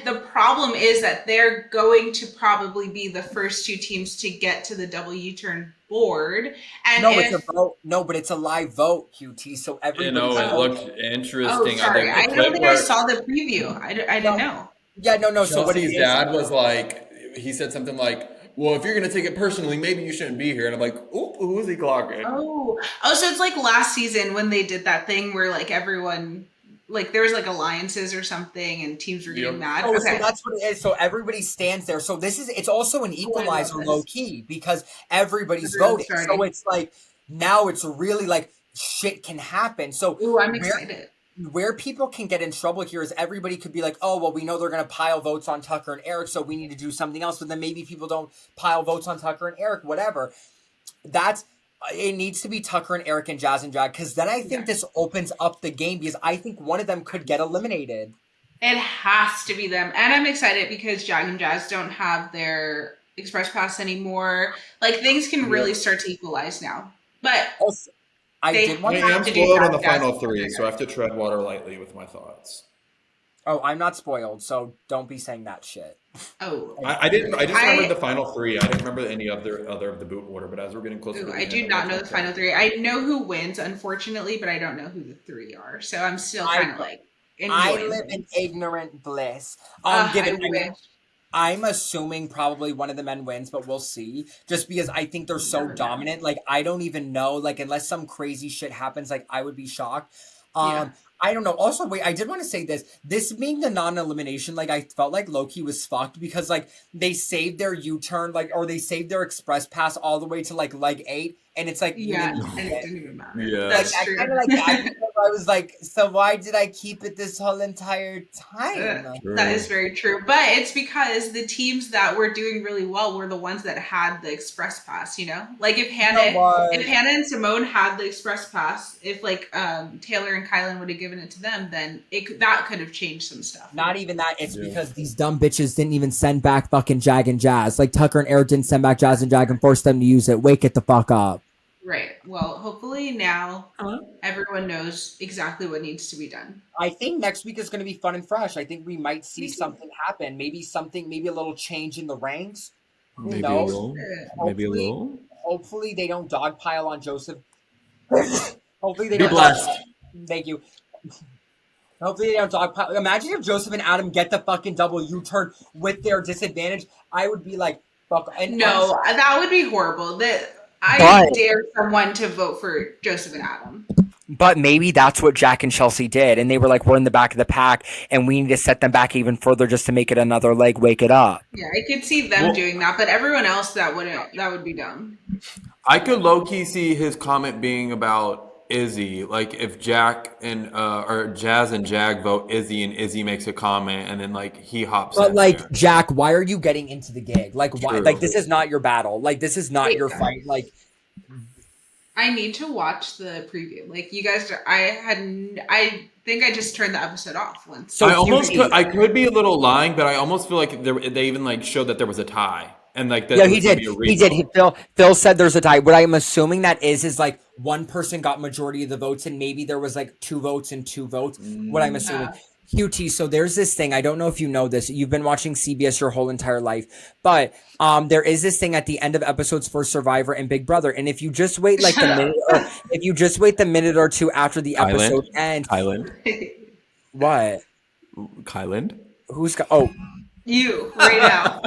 The problem is that they're going to probably be the first 2 teams to get to the double U-turn board. And it's a vote. No, but it's a live vote, QT. So everybody. It looked interesting. Oh, sorry. I don't think I saw the preview. I didn't know. Yeah, no. So what his dad was like, he said something like, well, if you're going to take it personally, maybe you shouldn't be here. And I'm like, oh, who is he clocking? Oh, so it's like last season when they did that thing where like everyone, like there was like alliances or something and teams were getting mad. Oh, okay. So that's what it is. So everybody stands there. So it's also an equalizer low key because everybody's voting. So it's like, now it's really like shit can happen. So I'm excited. Where people can get in trouble here is everybody could be like, oh, well, we know they're going to pile votes on Tucker and Eric, so we need to do something else. But then maybe people don't pile votes on Tucker and Eric, whatever. It needs to be Tucker and Eric and Jazz and Jag, because then I think this opens up the game because I think one of them could get eliminated. It has to be them. And I'm excited because Jag and Jazz don't have their express pass anymore. Like things can really start to equalize now. But also, I am spoiled on the final 3, so I have to tread water lightly with my thoughts. Oh, I'm not spoiled, so don't be saying that shit. Oh, I just remembered the final 3. I didn't remember any other of the boot order. But as we're getting closer, I do not know the final 3. I know who wins, unfortunately, but I don't know who the 3 are. So I'm still kind of like. I live in ignorant bliss. I'm assuming probably one of the men wins, but we'll see. Just because I think they're so dominant. Like, I don't even know. Like, unless some crazy shit happens, like, I would be shocked. I don't know. Also, wait, I did want to say this. This being the non-elimination, like, I felt like Loki was fucked because, like, they saved their U-turn, like, or they saved their express pass all the way to, like, leg 8, and it's like you Yeah, didn't and use it it. didn't even matter. Yeah. That's I true. kind of like that. I was like, so why did I keep it this whole entire time? That is very true. But it's because the teams that were doing really well were the ones that had the express pass, you know? Like if Hannah and Simone had the express pass, if like Taylor and Kylan would have given it to them, then that could have changed some stuff. Not even that. It's Yeah. because These dumb bitches didn't even send back fucking Jag and Jazz. Like Tucker and Eric didn't send back Jazz and Jag and force them to use it. Wake it the fuck up. Right. Well, hopefully now everyone knows exactly what needs to be done. I think next week is going to be fun and fresh. I think we might see something happen. Maybe a little change in the ranks. Who Maybe knows? a little. Maybe a little. Hopefully they don't dogpile on Joseph. Hopefully they Be don't. blessed. Thank you. Hopefully they don't dogpile. Imagine if Joseph and Adam get the fucking double U-turn with their disadvantage. I would be like, fuck. And No, that would be horrible. I But- dare someone to vote for Joseph and Adam. But maybe that's what Jack and Chelsea did. And they were like, we're in the back of the pack and we need to set them back even further just to make it another leg, wake it up. Yeah, I could see them doing that, but everyone else that would be dumb. I could low key see his comment being about Izzy, like if Jack and or Jazz and Jag vote Izzy and Izzy makes a comment and then like he hops But in like, there. Jack, why are you getting into the gig? Like, why? True. Like, this is not your battle. Like, this is not Wait, your guys. fight. Like, I need to watch the preview. Like you guys, I think I just turned the episode off once. so I could be a little lying, but I almost feel like they even like showed that there was a tie and like that Yeah, it he was gonna did. be a He did. revote. Phil said there's a tie. What I'm assuming that is like one person got majority of the votes, and maybe there was like 2 votes and 2 votes. What I'm assuming. QT, so there's this thing. I don't know if you know this. You've been watching CBS your whole entire life, but there is this thing at the end of episodes for Survivor and Big Brother, and if you just wait like the minute or two after the episode ends, what? Kyland? Who's got? Oh. You right now.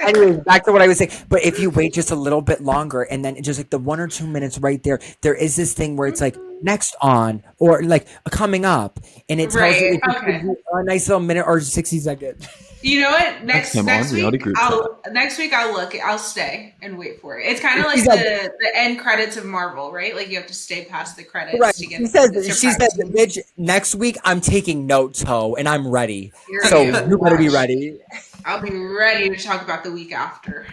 Anyways, back to what I was saying. But if you wait just a little bit longer and then just like the 1 or 2 minutes right there, there is this thing where it's like next on or like coming up. And it tells you if you okay. do a nice little minute or 60 seconds. You know what? Next reality week, group I'll stay and wait for it. It's kind of like Exactly. the end credits of Marvel, right? Like you have to stay past the credits Right. to get. She says, the bitch, next week I'm taking notes, ho, and I'm ready. You're So ready. you better be ready. I'll be ready to talk about the week after.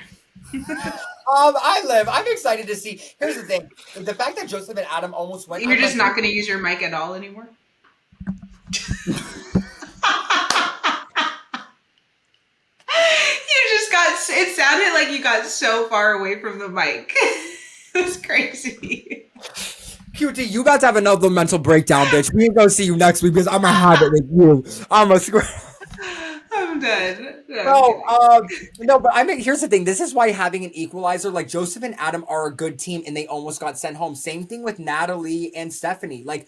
I'm excited to see. Here's the thing. The fact that Joseph and Adam almost went. You're just not going to use your mic at all anymore? It sounded like you got so far away from the mic. It was crazy. QT, you about to have another mental breakdown, bitch. We ain't gonna see you next week because I'm gonna have it with you. I'm a square. I'm done. No, but I mean, here's the thing. This is why having an equalizer like Joseph and Adam are a good team, and they almost got sent home. Same thing with Natalie and Stephanie. Like,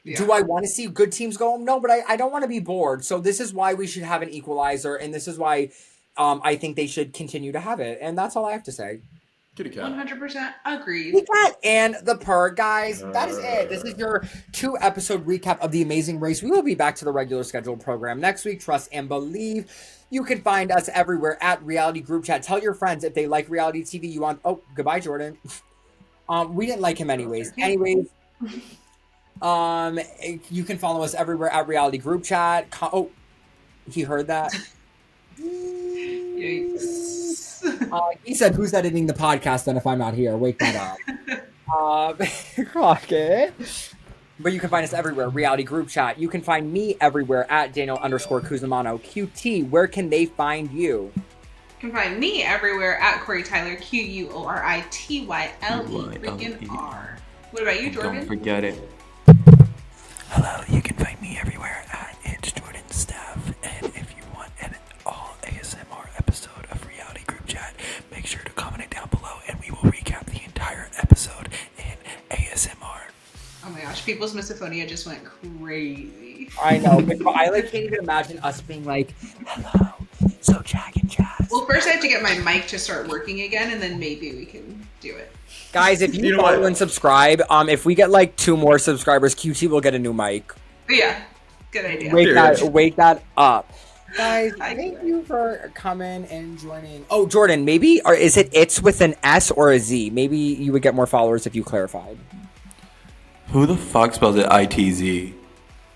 do I want to see good teams go home? No, but I don't want to be bored. So this is why we should have an equalizer, and this is why I think they should continue to have it. And that's all I have to say. Kitty cat. 100% agreed. The cat and the purr, guys. That is it. This is your 2-episode recap of The Amazing Race. We will be back to the regular scheduled program next week. Trust and believe. You can find us everywhere at Reality Group Chat. Tell your friends if they like reality TV. You want? Oh, goodbye, Jordan. We didn't like him anyways. Anyways, you can follow us everywhere at Reality Group Chat. Oh, he heard that. Yikes. He said, "Who's editing the podcast?" Then if I'm not here, wake that up. Clock it. But you can find us everywhere. Reality Group Chat. You can find me everywhere at Daniel_Cusimano. QT, where can they find you? You can find me everywhere at Quori-Tyler, Quorityler. What about you, Jordan? Don't forget it. Hello, you can find me everywhere at It's Jordan Stuff. And if you want an all ASMR episode of Reality Group Chat, make sure to comment it down below and we will recap the entire episode in ASMR. Oh my gosh, People's Misophonia just went crazy. I know, but I can't even imagine us being like, Hello, so Jack and Jazz. Well, first I have to get my mic to start working again, and then maybe we can do it. guys, if you know follow what? and subscribe, if we get like 2 more subscribers, QT will get a new mic. But yeah, good idea. Wake that up. Guys, I thank get you for coming and joining. Oh, Jordan, maybe, or is it's with an S or a Z? Maybe you would get more followers if you clarified. Who the fuck spells it ITZ?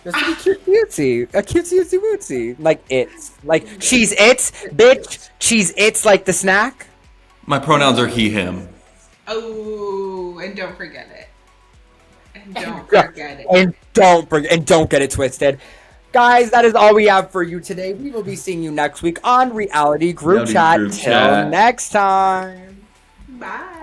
Just to be cute cutesy. A cutesy wootsy. Like it's. Like she's it's, bitch. She's it's like the snack. My pronouns are he, him. Oh, and don't forget it. And don't Yeah. forget it. And don't get it twisted. Guys, that is all we have for you today. We will be seeing you next week on Reality Group Reality Chat. Group Till Chat. next time. Bye.